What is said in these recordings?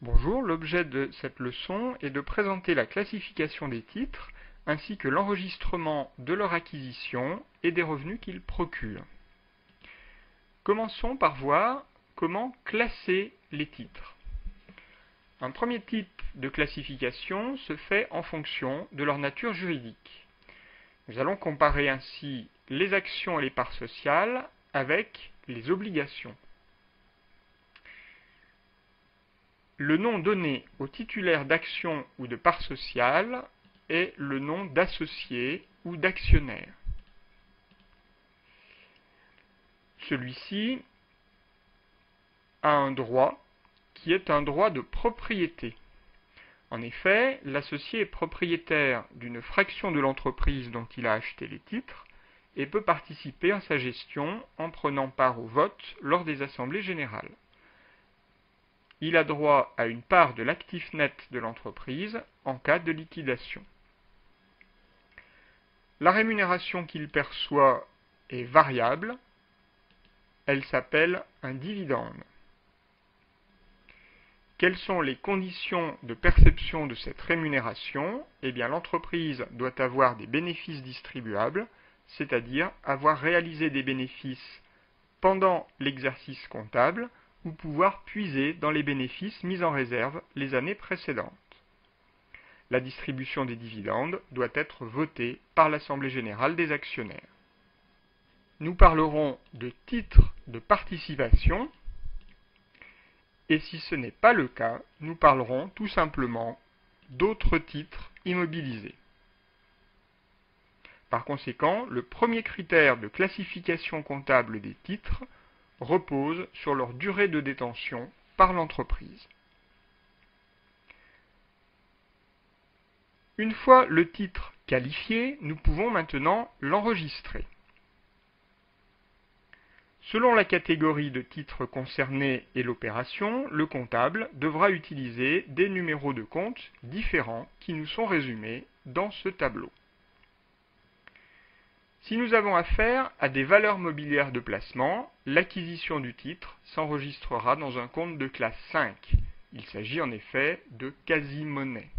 Bonjour, l'objet de cette leçon est de présenter la classification des titres ainsi que l'enregistrement de leur acquisition et des revenus qu'ils procurent. Commençons par voir comment classer les titres. Un premier type de classification se fait en fonction de leur nature juridique. Nous allons comparer ainsi les actions et les parts sociales avec les obligations. Le nom donné au titulaire d'actions ou de parts sociales est le nom d'associé ou d'actionnaire. Celui-ci a un droit qui est un droit de propriété. En effet, l'associé est propriétaire d'une fraction de l'entreprise dont il a acheté les titres et peut participer à sa gestion en prenant part au vote lors des assemblées générales. Il a droit à une part de l'actif net de l'entreprise en cas de liquidation. La rémunération qu'il perçoit est variable. Elle s'appelle un dividende. Quelles sont les conditions de perception de cette rémunération? Eh bien, l'entreprise doit avoir des bénéfices distribuables, c'est-à-dire avoir réalisé des bénéfices pendant l'exercice comptable ou pouvoir puiser dans les bénéfices mis en réserve les années précédentes. La distribution des dividendes doit être votée par l'Assemblée générale des actionnaires. Nous parlerons de titres de participation, et si ce n'est pas le cas, nous parlerons tout simplement d'autres titres immobilisés. Par conséquent, le premier critère de classification comptable des titres repose sur leur durée de détention par l'entreprise. Une fois le titre qualifié, nous pouvons maintenant l'enregistrer. Selon la catégorie de titres concernés et l'opération, le comptable devra utiliser des numéros de compte différents qui nous sont résumés dans ce tableau. Si nous avons affaire à des valeurs mobilières de placement, l'acquisition du titre s'enregistrera dans un compte de classe 5. Il s'agit en effet de quasi-monnaie.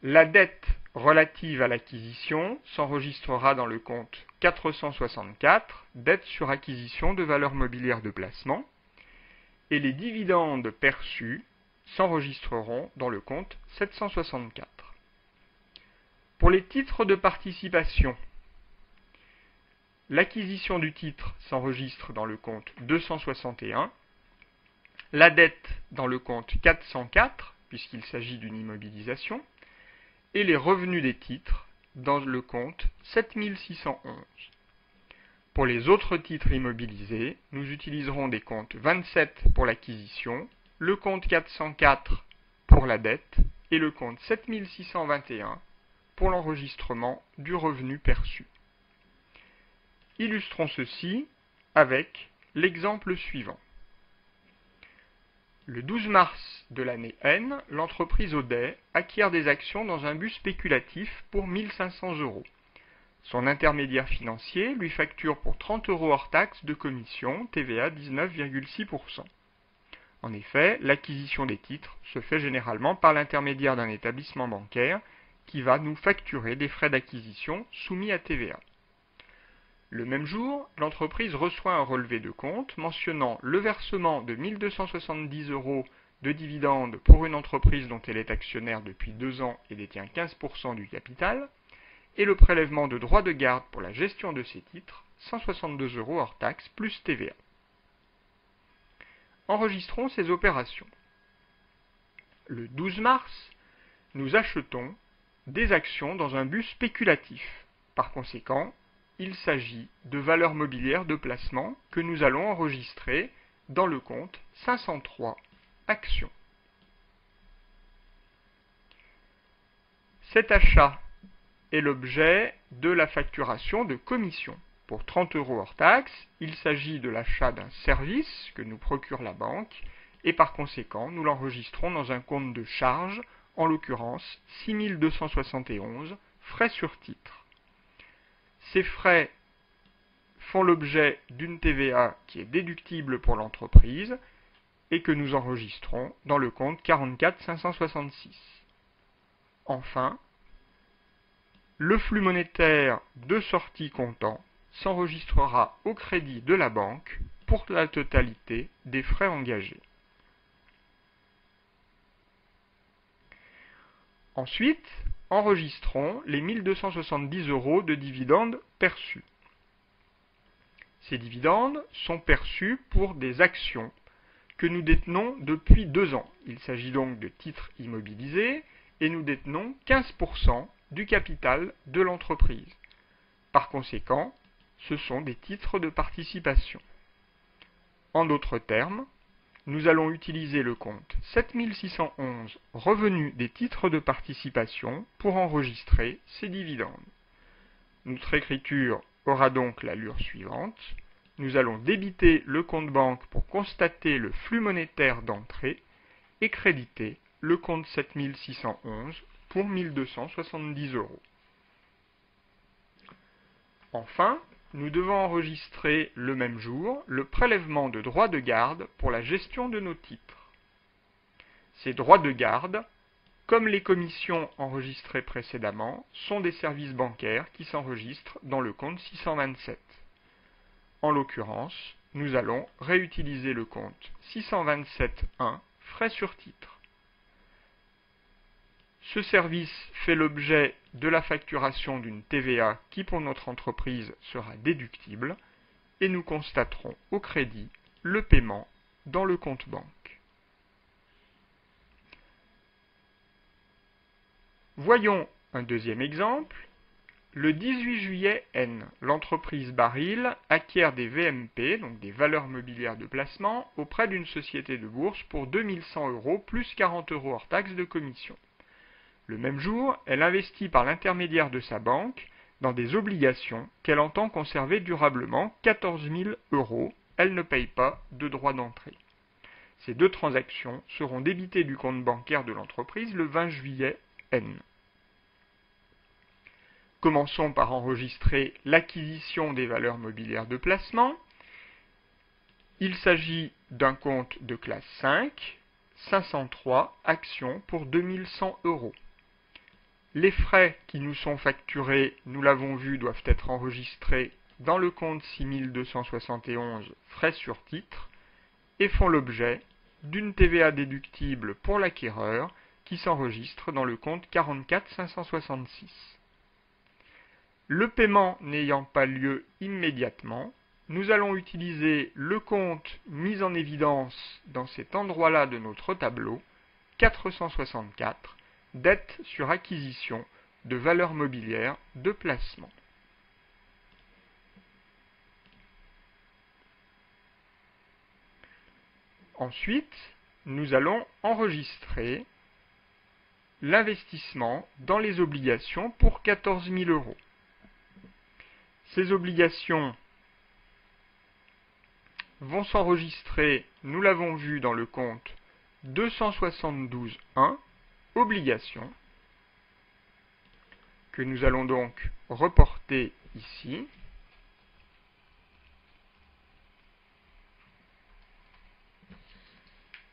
La dette relative à l'acquisition s'enregistrera dans le compte 464, dette sur acquisition de valeurs mobilières de placement, et les dividendes perçus s'enregistreront dans le compte 764. Pour les titres de participation, l'acquisition du titre s'enregistre dans le compte 261, la dette dans le compte 404, puisqu'il s'agit d'une immobilisation, et les revenus des titres dans le compte 7611. Pour les autres titres immobilisés, nous utiliserons des comptes 27 pour l'acquisition, le compte 404 pour la dette et le compte 7621 pour l'enregistrement du revenu perçu. Illustrons ceci avec l'exemple suivant. Le 12 mars de l'année N, l'entreprise Audet acquiert des actions dans un but spéculatif pour 1 500 €. Son intermédiaire financier lui facture pour 30 € hors taxe de commission, TVA 19,6%. En effet, l'acquisition des titres se fait généralement par l'intermédiaire d'un établissement bancaire qui va nous facturer des frais d'acquisition soumis à TVA. Le même jour, l'entreprise reçoit un relevé de compte mentionnant le versement de 1 270 € de dividendes pour une entreprise dont elle est actionnaire depuis 2 ans et détient 15% du capital, et le prélèvement de droits de garde pour la gestion de ces titres, 162 € hors taxe plus TVA. Enregistrons ces opérations. Le 12 mars, nous achetons des actions dans un but spéculatif. Par conséquent, il s'agit de valeurs mobilières de placement que nous allons enregistrer dans le compte 503 actions. Cet achat est l'objet de la facturation de commission. Pour 30 € hors taxe, il s'agit de l'achat d'un service que nous procure la banque et par conséquent, nous l'enregistrons dans un compte de charge, en l'occurrence 6271, frais sur titre. Ces frais font l'objet d'une TVA qui est déductible pour l'entreprise et que nous enregistrons dans le compte 44 566. Enfin, le flux monétaire de sortie comptant s'enregistrera au crédit de la banque pour la totalité des frais engagés. Ensuite, enregistrons les 1 270 € de dividendes perçus. Ces dividendes sont perçus pour des actions que nous détenons depuis 2 ans. Il s'agit donc de titres immobilisés et nous détenons 15% du capital de l'entreprise. Par conséquent, ce sont des titres de participation. En d'autres termes, nous allons utiliser le compte 7611 revenus des titres de participation pour enregistrer ces dividendes. Notre écriture aura donc l'allure suivante. Nous allons débiter le compte banque pour constater le flux monétaire d'entrée et créditer le compte 7611 pour 1 270 €. Enfin, nous devons enregistrer le même jour le prélèvement de droits de garde pour la gestion de nos titres. Ces droits de garde, comme les commissions enregistrées précédemment, sont des services bancaires qui s'enregistrent dans le compte 627. En l'occurrence, nous allons réutiliser le compte 627.1 frais sur titre. Ce service fait l'objet de la facturation d'une TVA qui pour notre entreprise sera déductible et nous constaterons au crédit le paiement dans le compte banque. Voyons un deuxième exemple. Le 18 juillet N, l'entreprise Baril acquiert des VMP, donc des valeurs mobilières de placement, auprès d'une société de bourse pour 2100 € plus 40 € hors taxes de commission. Le même jour, elle investit par l'intermédiaire de sa banque dans des obligations qu'elle entend conserver durablement 14 000 €. Elle ne paye pas de droit d'entrée. Ces deux transactions seront débitées du compte bancaire de l'entreprise le 20 juillet N. Commençons par enregistrer l'acquisition des valeurs mobilières de placement. Il s'agit d'un compte de classe 5, 503 actions pour 2100 €. Les frais qui nous sont facturés, nous l'avons vu, doivent être enregistrés dans le compte 6271 frais sur titre et font l'objet d'une TVA déductible pour l'acquéreur qui s'enregistre dans le compte 44 566. Le paiement n'ayant pas lieu immédiatement, nous allons utiliser le compte mis en évidence dans cet endroit-là de notre tableau, 464, dette sur acquisition de valeurs mobilières de placement. Ensuite, nous allons enregistrer l'investissement dans les obligations pour 14 000 €. Ces obligations vont s'enregistrer, nous l'avons vu, dans le compte 272.1, obligations, que nous allons donc reporter ici.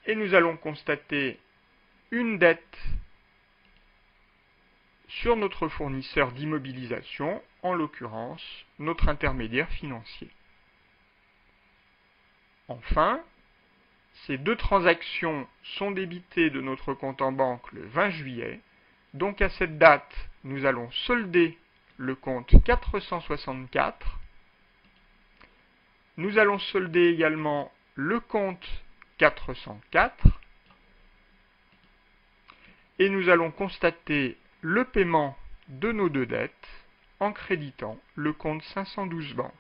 Et nous allons constater une dette sur notre fournisseur d'immobilisation, en l'occurrence notre intermédiaire financier. Enfin, ces deux transactions sont débitées de notre compte en banque le 20 juillet, donc à cette date, nous allons solder le compte 464. Nous allons solder également le compte 404 et nous allons constater le paiement de nos deux dettes en créditant le compte 512 banque.